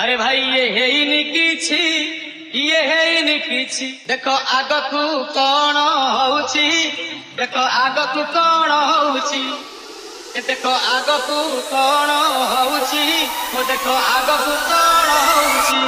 अरे भाई ये ହେଇନି କିଛି ये ହେଇନି କିଛି देखो आगकू कौन होउची देखो आगकू कौन होउची देखो आगकू कौन होउची वो देखो आगकू कौन होउची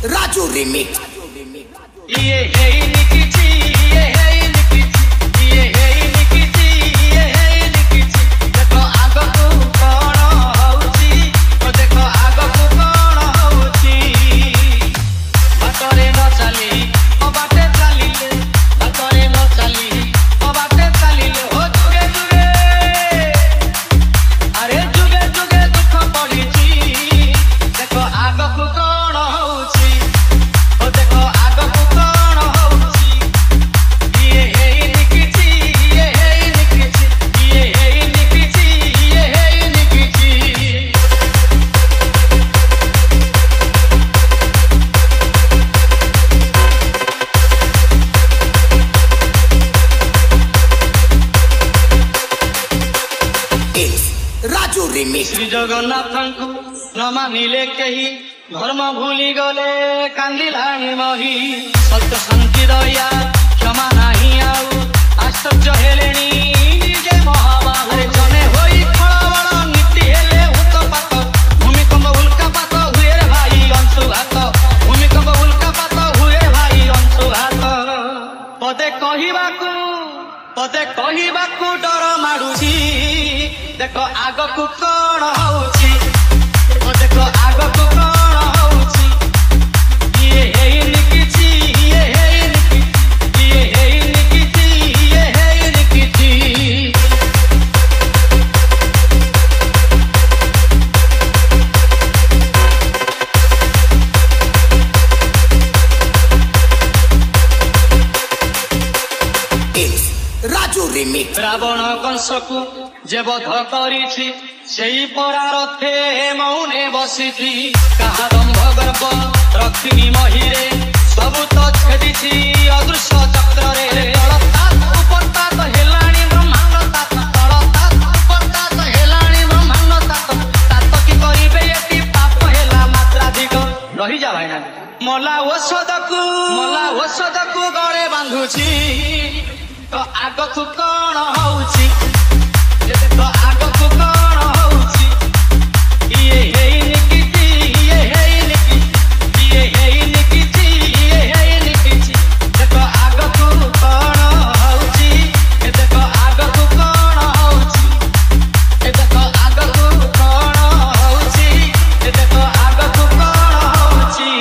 Raju Remix. ये ହେଇନି କିଛି ये ହେଇନି କିଛି ये ହେଇନି କିଛି ये ହେଇନି କିଛି देखो आगकू कौन होउची ओ देखो आगकू कौन होउची बाटरे न चली ओ बाटे चलिले बाटरे न चली ओ बाटे चलिले ओ जुगे जुगे अरे जुगे जुगे दुख पड़ीची देखो आगकू कौन होउची Raju Remix. श्री जगन्नाथ को न मानिले कही धर्म भूली गले कांदिलाणी मही सत्य शांति दया क्षमा नाही आउ आश्चर्य हेलेनी जे महाबाहु जने होई खळबळ नीति हेले उत्पात भूमिकंप उल्कापात हुए भाई अंशुघात भूमिकंप उल्कापात हुए भाई अंशुघात पदे कहिबाकू डर माडुची देखो आगकू कौन होउची ओ देखो आगकू कौन होउची ये ହେଇନି କିଛି ये ହେଇନି କିଛି ये ହେଇନି କିଛି ये ହେଇନି କିଛି Raju Remix. रावण कंसकू जे बध करिछि सेई परारथे मौने बसिछि कहा दम्भ गर्भ रखिनी महिरे सबु तो छेदिछि अदृश्य चक्र रे तळतात उपरतात हेलाणी ब्रह्मांड तात तळतात उपरतात हेलाणी ब्रह्मांड तात की करिबे एति पाप हेला मात्राधिक रहि जा भाइना मला औषधकू गळे बांधुछि तो आगकू कौन होउची देखो आगकू कौन होउची ये ହେଇନି କିଛି ये ହେଇନି କିଛି ये ହେଇନି କିଛି ये ହେଇନି କିଛି देखो आगकू कौन होउची देखो आगकू कौन होउची देखो आगकू कौन होउची देखो आगकू कौन होउची